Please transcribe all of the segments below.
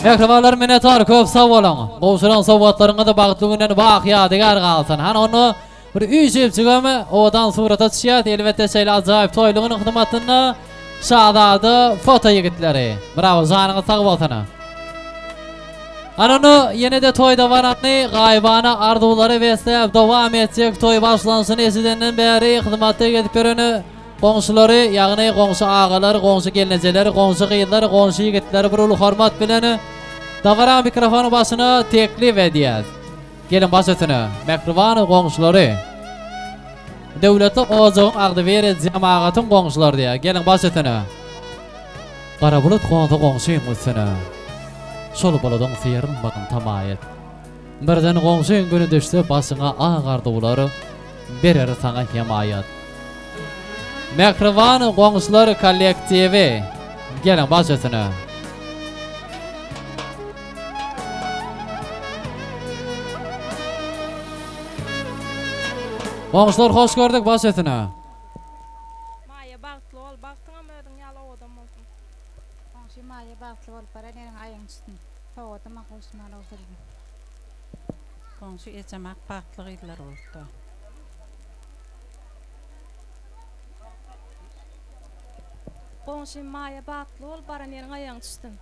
Mehribanlar minnettar köp sağ bolun. Goşulan sowgatlaryňa da bagtly günden bak ýadygar galsyn. Han onu bir üýjep çygamy odan surata düşýär. Elbetde şeýle ajaýyp toýlugyň hyzmatyna şadady foto ýigitleri. Bravo, zanyňyz sag bolsun. Han onu ýene-de toýda baranly gaýbana ardulary beslep dowam etjek. Toý başlanşyny esidenden bäri hyzmatda gedip göreni goňşulary, ýagny goňşy agalary, goňşy gelinjeleri, goňşy gyýylar, goňşy ýigitleri bir uly hormat bilen dagara mikrofonu başyna teklif edýär. Gelin başytyna, mikrofonu goňşulary. Döwletli ojagyň agdyberi jamaatyn goňşulary diýär. Gelin başytyna. Gara bulut goňda goňşy musyna. Şol boladan fiýerin bakyn tamaýet. Birden goňşy günü düşse başyna agardy bulary berer saňa himayat. Mikrofon goňşulary kollektiwi. Gelin başytyna. Goňşular hoş gördük başytyna. Maýa bagtly ol, bagtyňam ödüň ýaly odam bolsun. Goňşy maýa bagtly bolup baran ýerine aýaň üstüne. Howada makyşmana oturdy. Goňşy eçemek bagtly gyýdylar bolupdy. Goňşy maýa bagtly ol, baran ýerine aýaň düşdüm.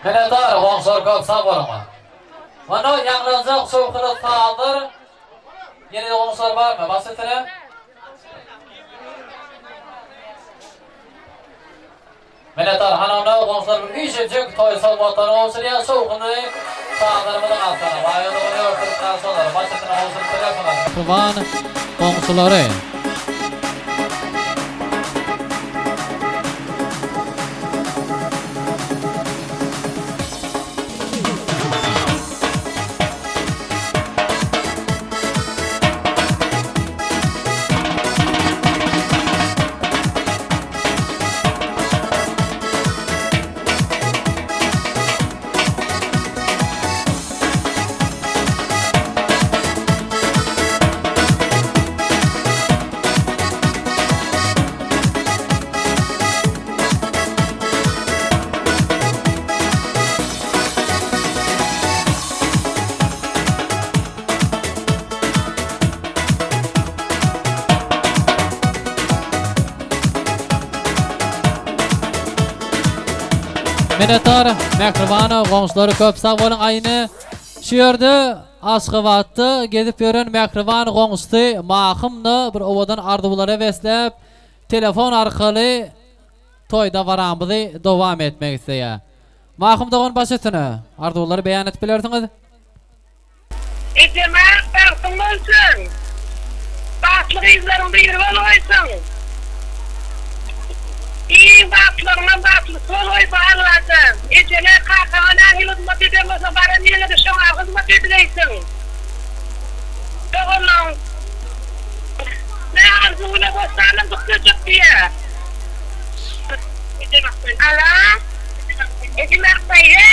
Minnettar goňşular köp sag bolun. Mana ýaglanjak şowkyny saldyr. Ýene goňşular barmy? Başytyna. Minnettar hanana goňşular bir üýjek toý sowgatlaryny olşurýar, şowkyny saldyrmadan alsalar. Baýylygyny örtüp kalsalar, başytyna olşuryp telefonlar. Kurban goňşulary. Minnettar mikrofonu goňşulary köp sag bolun. Aýny şu ýerde aşgybatdy gedip ýören mikrofon goňşusy mahymny bir owadan ardybulary beslep telefon arkaly toýda baramyzy dowam etmek isleýär. Mahym dogan başytyny ardybulary beýan etip bilersiňiz. Etemek bagtyň bolsun. Bagtly gyzlaryň biri bolýarsyn. İyi batlarına batlı soloy bağladın. Ecele kakağına hizmet edemezse bana niye de şuna hizmet edileysin. Doğrulan. Ne arzuyla bostanım tutacak diye. Ala. Edemek bayı.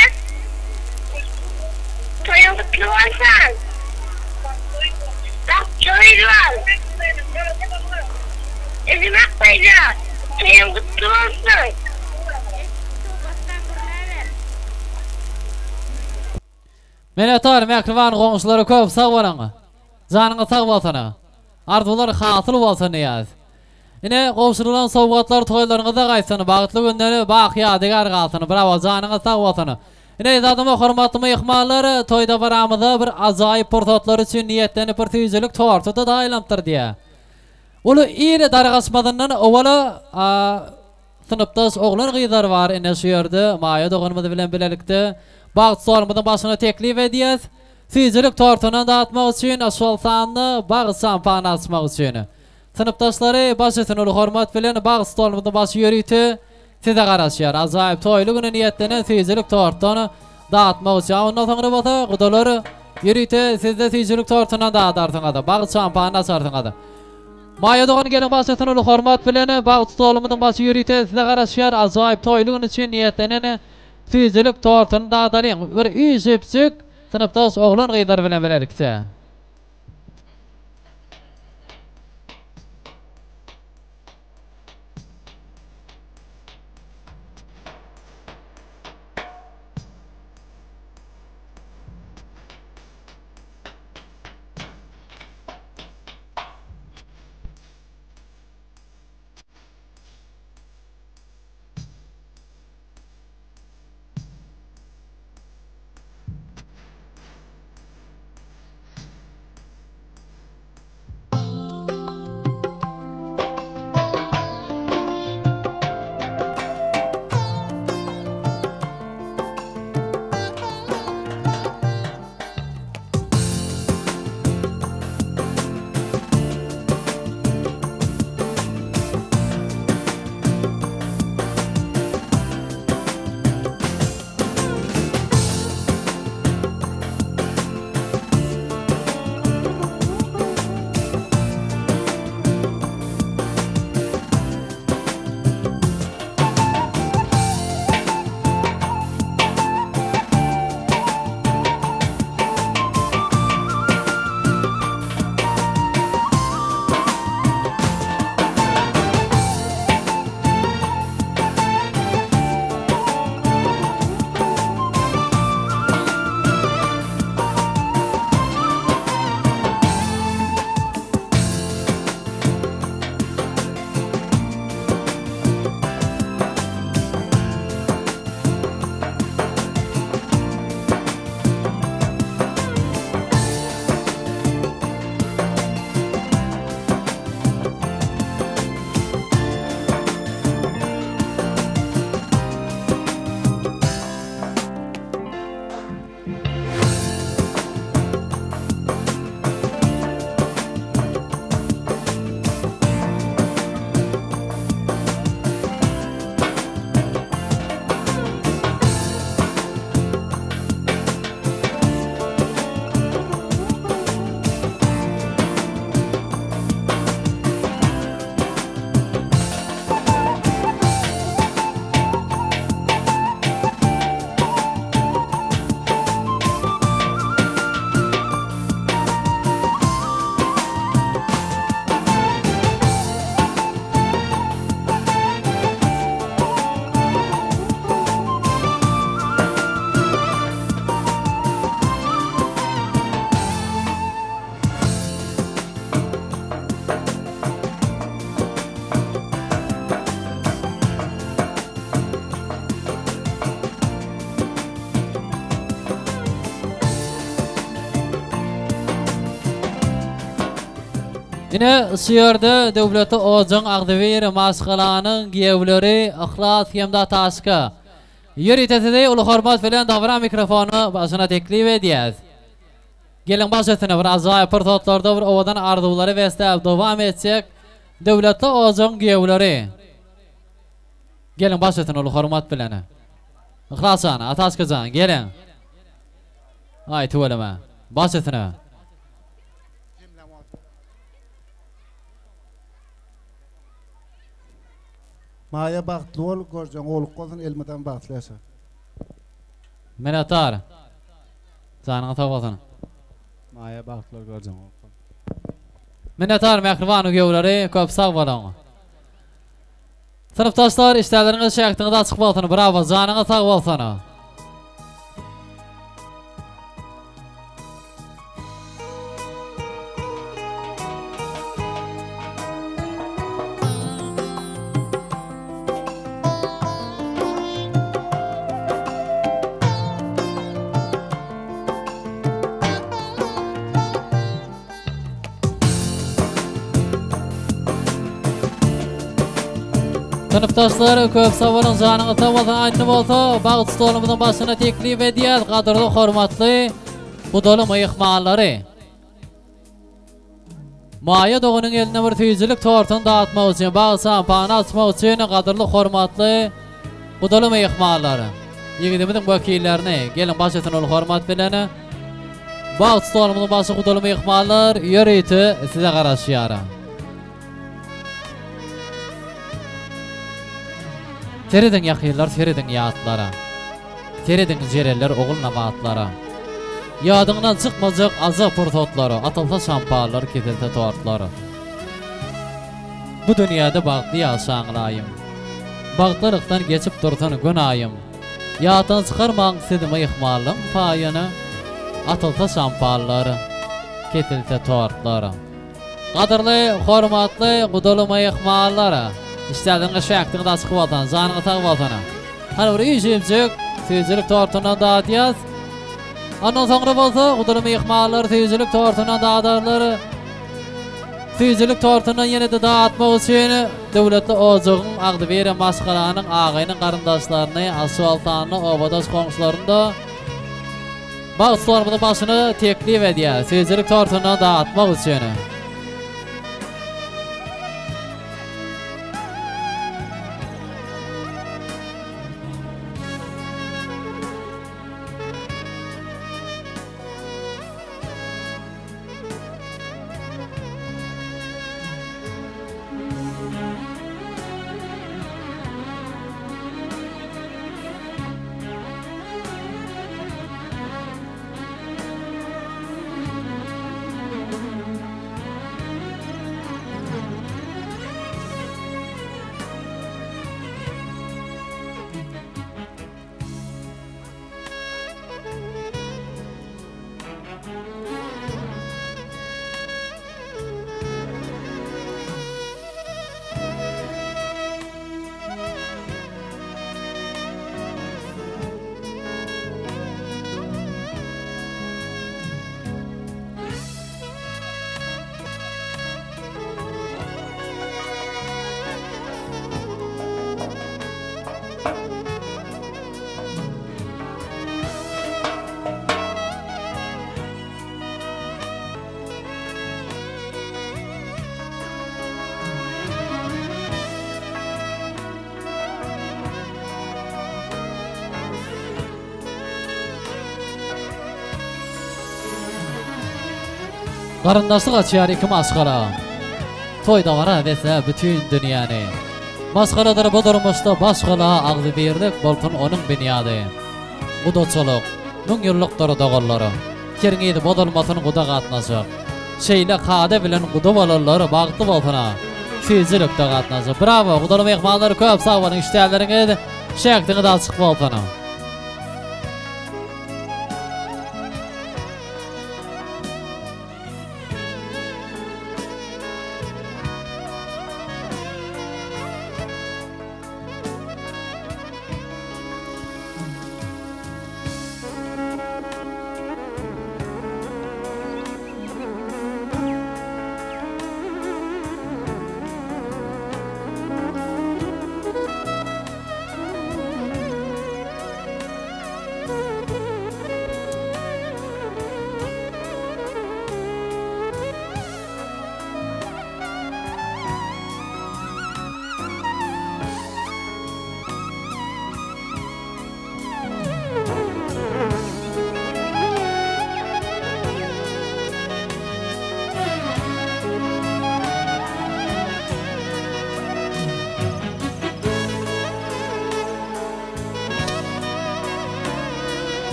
Toyun kutlu olsan. Bak çoğuylar. Edemek bayı. Toyun kutlu olsun. Minnettar mikrofon goňşulary köp sag bolun. Janyňyz sag bolsun. Arzular hasyl bolsun ýaz. Ine goşurylan sowgatlar toýlaryňyza gaýsyn, bagtly günleri bak ýadygar galsyn. Bravo, janyňyz sag bolsun. Ine zadymy hormatly mehmanlar toýda baramyza bir ajaýyp portatlar üçin niýetlenip bir tüýjelik tortuda daýlamdyr diýär. Ulu iri dargasmadan owala sınıpdaş oglan gyzar var ene şu yerde. Maya doganmady bilen bilelikde Bağıt sormadan başına teklif ediyez. Fizilik tortunan dağıtmak için asfaltanlı bağıt şampan açmak için. Sınıptaşları başıtın ulu hormat bilen bağıt sormadan başı yürüytü. Size karışıyor. Azayip toylu günü niyetlenen fizilik tortunan dağıtmak için. Ondan sonra bata kudaları yürüytü. Sizde fizilik tortunan dağıtarsın da. Bağıt şampan açarsın da. Maya doğan gelin başıtın ulu hormat bilen bağıt sormadan başı yürüytü. Size karışıyor. Azayip toylu günü için niyetlenen fizilik tortunan dağıtarsın. Bir üyüsüpsük sınıptaş oğlan gıydar bilen bilerikse. Yine siyarda devleti Oğuz'un Ağdavir maskalanın giyevleri ahlat yemda taşka. Yürüteside ulu hormat filan davran mikrofonu başına teklif ediyez. Gelin başetine bir azaya pırtotlarda bir ovadan arduları ve isteyip devam etsek devleti Oğuz'un giyevleri. Gelin başetine ulu hormat filan. İhlasan, ataşkızan, gelin. Ay tuvalime. Başetine. Maya baxtlı ol, göreceğin oğluk olsun, elmeden baxtlı yaşa. Minnettar. Canına tavasın. Maya baxtlı ol, göreceğin oğluk olsun. Minnettar mehriban gevleri, köp sağ olun. Sınıftaşlar, işleriniz şeklinde açık olsun, bravo, canına sağ olsun. Sınıftaşları köp savalın canını tavaldan aynı bolsa, bağıt stolumuzun başına teklif ediyat, qadırlı, hormatlı, budolu mıyıqmalları. Maya doğunun eline bir tüyücülük tortunu dağıtmak için, bağıt şampanı açmak için, qadırlı, hormatlı, budolu mıyıqmalları. Yigidimizin vakillerini, gelin başlatın ol hormat bileni. Bağıt stolumuzun başı budolu mıyıqmallar, yürüytü size qaraşıyara. Teredin yakıyırlar, teredin yağıtlara. Teredin cereller oğulna vaatlara. Yadığından çıkmacak azı pırtotları, atılsa şamparlar, ketilse tortları. Bu dünyada bağıtlı yaşanlayım. Bağıtlarıqtan geçip durtan günayım. Yağıtdan çıkarmağın sedime yıkmalım payını. Atılsa şamparları, ketilse tortları. Qadırlı, hormatlı, quduluma yıkmalları. İstediğin şayaktığını da çıkıp atan, canını tağıp atana. Hani buraya işimcik, tüyücülük tortundan dağıtıyaz. Ondan sonra bolsa, qudulumu yıkmalar, tüyücülük tortundan dağıdarlar. Tüyücülük tortundan yine de dağıtmak için devletli ocuğun, Ağdiveri Maskalanın, ağayının qarındaşlarını, asfaltanını, obadaş komşularını bağıtlarımızın başını teklif ediyor. Tüyücülük tortundan dağıtmak için. Qarındaşlıq açıyar iki maskara. Toyda var dese bütün dünyanı. Maskaradır bu durmuşda başqala ağzı birlik boltun onun binyadı. Qudoçoluk, mun yıllıqları dağılları. Kerngeydi bodolmatın quda qatnaşıq. Şeyle qade bilen quda balarları bağıtlı boltuna. Tüyücülükdə qatnaşıq. Bravo, qudalım yıqmaları köp sağ olun iştiyarlarını şəktini da açıq boltuna.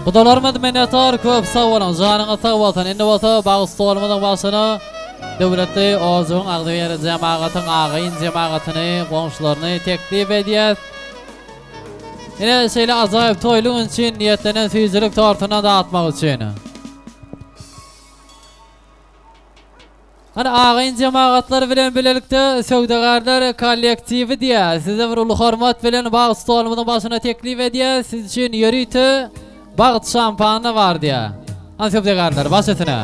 Qudalarımız minnettar köp sağ olun. Canına sağ olsun. Endi bolsa bağıstolumuzun başına döwletli ozuň agdywer jemaatyň agyn jemaatyny goňşularyny teklip edýär. Ine şeýle azaýyp toýluň üçin niýetlenen süýzülük tortuny dağıtmak üçin. Ana agyn jemaatlary bilen bilelikde söwdegarlar kollektiwi diýär. Size bir uly hormat bilen bagy stolumyň başyna teklip edýär. Siz üçin ýörüýti bagyt şampany bar diýär. Ana söwdegarlar başytyna.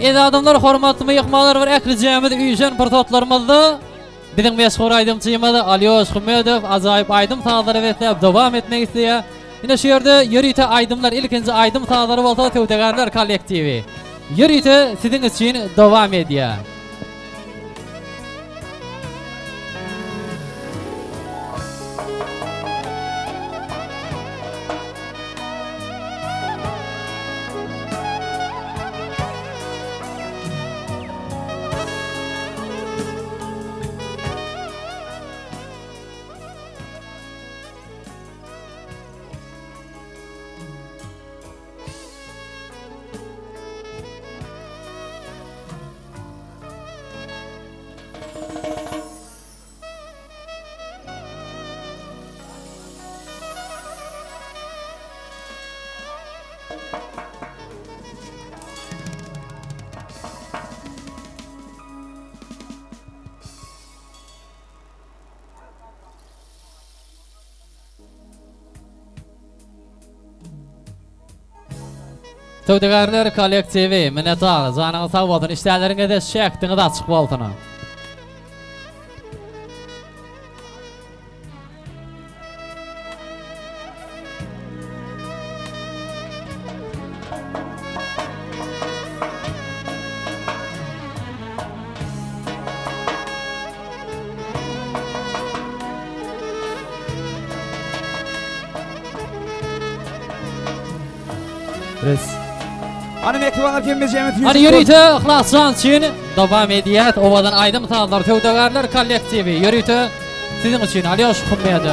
Ene adamlar hormatly mehmanlar bir ekli jemide üýşen portotlarymyzda biziň meşhur aýdymçymyz Alyoş Humedow ajaýyp aýdym taýdary wetlep dowam etmek isleýär. Ine şu ýerde ýörüýte aýdymlar ilkinji aýdym taýdary bolsa Tewdegarlar kollektiwi. Ýörüýte siziň üçin dowam edýär. Tövdegarlar kollektivi minnettar. Zanığı sağ olun. İşlerlerine de şekliniz açık olsun. Hani mektubanlar kimimiz Cemil Hani yürüytü ıhlascan için devam ediyet ovadan aydım tanılar Tövdegarlar kollektivi yürüytü sizin için Alyosh Kummedi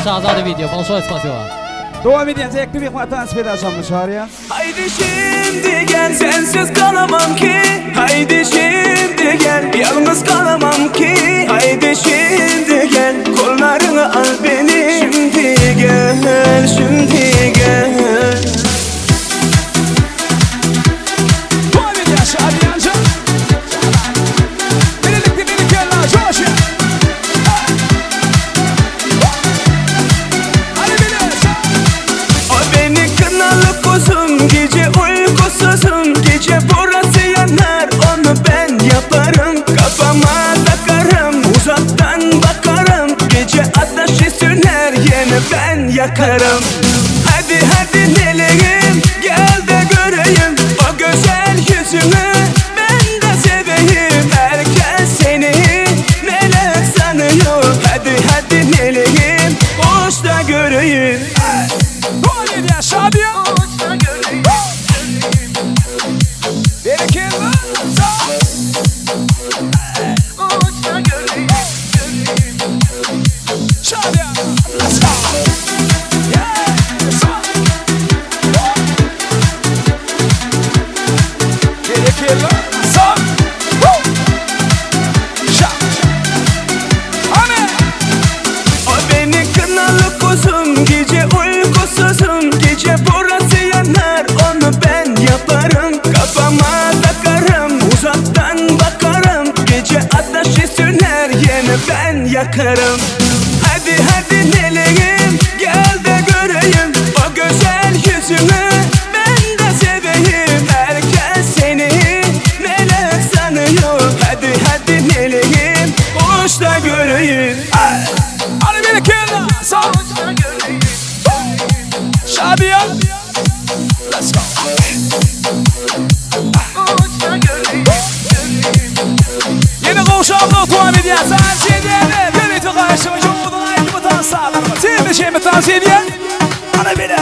Şahzade video большое спасибо. Devam edeceğiz. Ekli bir vatan spedasam dışarıya. Haydi şimdi gel sensiz kalamam ki. Haydi şimdi gel yalnız kalamam ki. Haydi şimdi gel kollarını al beni. Şimdi gel şimdi gel. Devam edeceğiz hadi yanca. Birlikte la coşu. Gece uykusuzum, gece burası yanar, onu ben yaparım. Kafama takarım, uzaktan bakarım. Gece ateşi söner, yine ben yakarım. Hadi hadi meleğim, gel de göreyim o güzel yüzünü, ben de seveyim. Herkes seni melek sanıyor. Hadi hadi meleğim, hoş da göreyim. Bu ne diye şadiye? Gece uykusuzum, gece burası yanar, onu ben yaparım. Kafama takarım, uzaktan bakarım. Gece ateşi söner, yine ben yakarım. Hadi hadi meleğim, gel de göreyim o güzel yüzünü, ben de seveyim. Herkes seni melek sanıyor. Hadi hadi meleğim, hoş da göreyim. Hadi beni kella, sağ ol. Şadiye, let's go. Yeni kavşağımda devam edeceğiz. Tanziyede birlikte karşımıza olduğuna gibi tanışalım. Şimdi şey mi tanziyede? Ana bile.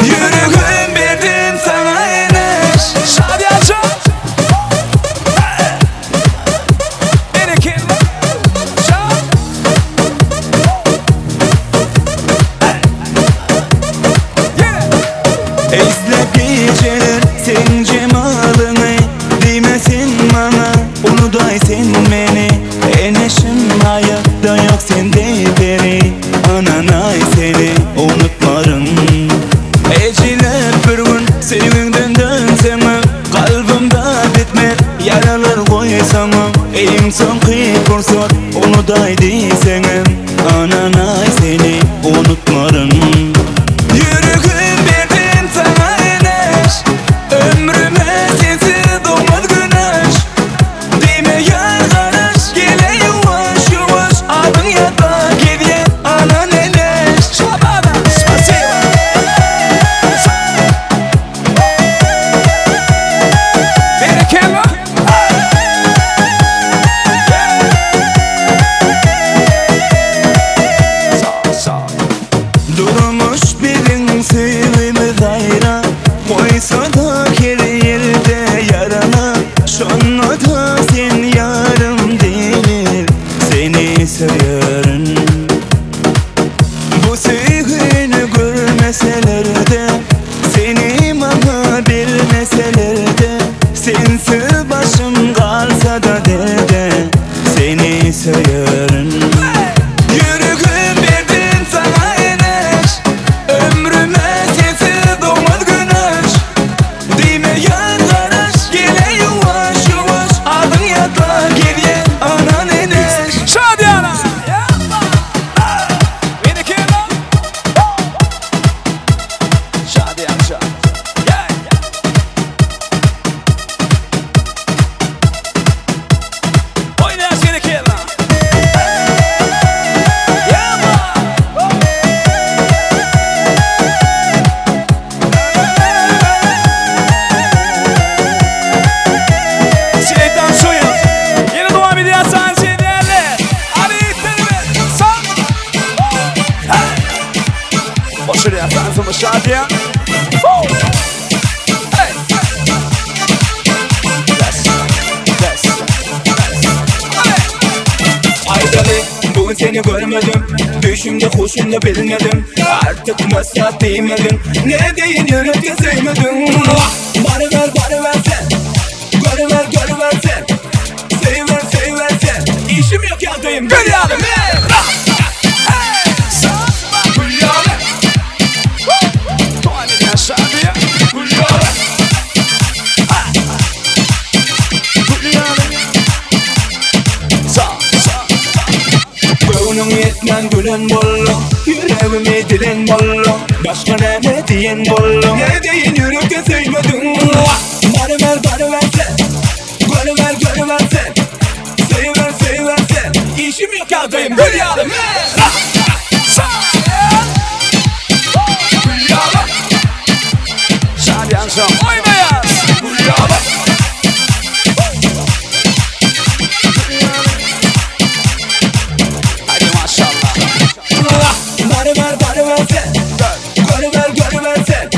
Yüreğim verdim sana eneş. Şadiye çok. Beni kim? Geceler sen cemalını değmesin bana, unudaysın beni. Eneşim hayatta yok sende beri, ananay seni unutmarım. Eciler bir gün sevginden dönseme, kalbimde bitmer yaralar koysam. En son kıyıp unudaydı senem, ananay seni unutmarım. Ömrüme sensiz doğmaz güneş. Deme yarganaş, gele yavaş yavaş. Adın yata gidiyor ana neneş. Şabada, spasiba. Beni kelme. Durmuş birin sevimi dayra, koysa da her yerde yarana. Şunu da sen yarım değil, seni seviyorum. Bu sevgini görmeseler de, seni bana bilmeseler de, sensiz başım kalsa da derde, seni seviyorum. Yüreğim verdin sana eneş, ömrüme sensiz doğmaz güneş. Dime seni görmedim. Düşümde hoşumda bilmedim. Artık nasıl değmedim. Ne deyin yürekte sevmedim. Barıver sen. Görüver sen. Seviver sen. İşim yok yandayım. Gülüyorum. Yetmen gülen bollu, yüreğimi dilen bollu. Başka ne diyen bollu, ne deyin yürekte sevmedim. Barıver sen. Görüver sen. Seviver sen. İşim yok yaldayım. Gülüyorum. Şadiyan son oynayaz. Gülüyorum. Barıver sen. Görüver sen.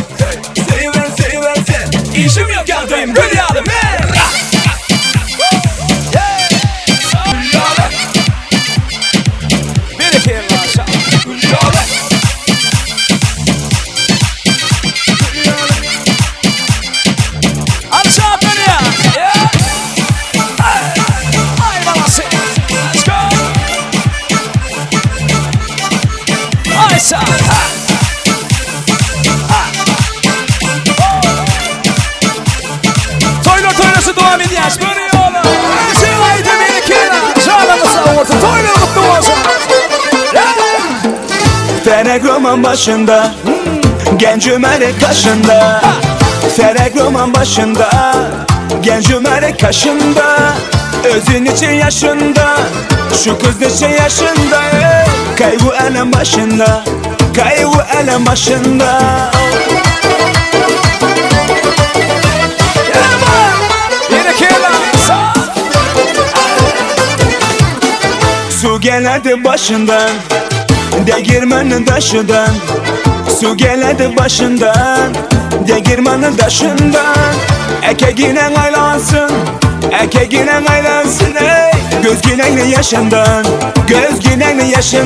Seviver sen. İşim yok yaldayım. Gülüyorum. Bir iki yıl aşağı dönüyor. Ay babası. Let's go. Ay sağ. Toylası devam ediyor. Böyle oğlum. Şöyle bir kere. Şalanıza orta. Toyla mutlu olsun. Ferek roman başında. Genç Ömer'in kaşında. Ferek roman başında. Genç Ömer'in kaşında. Özün için yaşında. Şu kız için yaşında. Kaygı elem başında. Kaygı elem başında. Su geledi başından, değirmenin taşından. Su geledi başından, değirmenin taşından. Ekeginen aylansın, ekeginen aylansın ey. Göz güneyli yaşından, göz güneyli yaşından.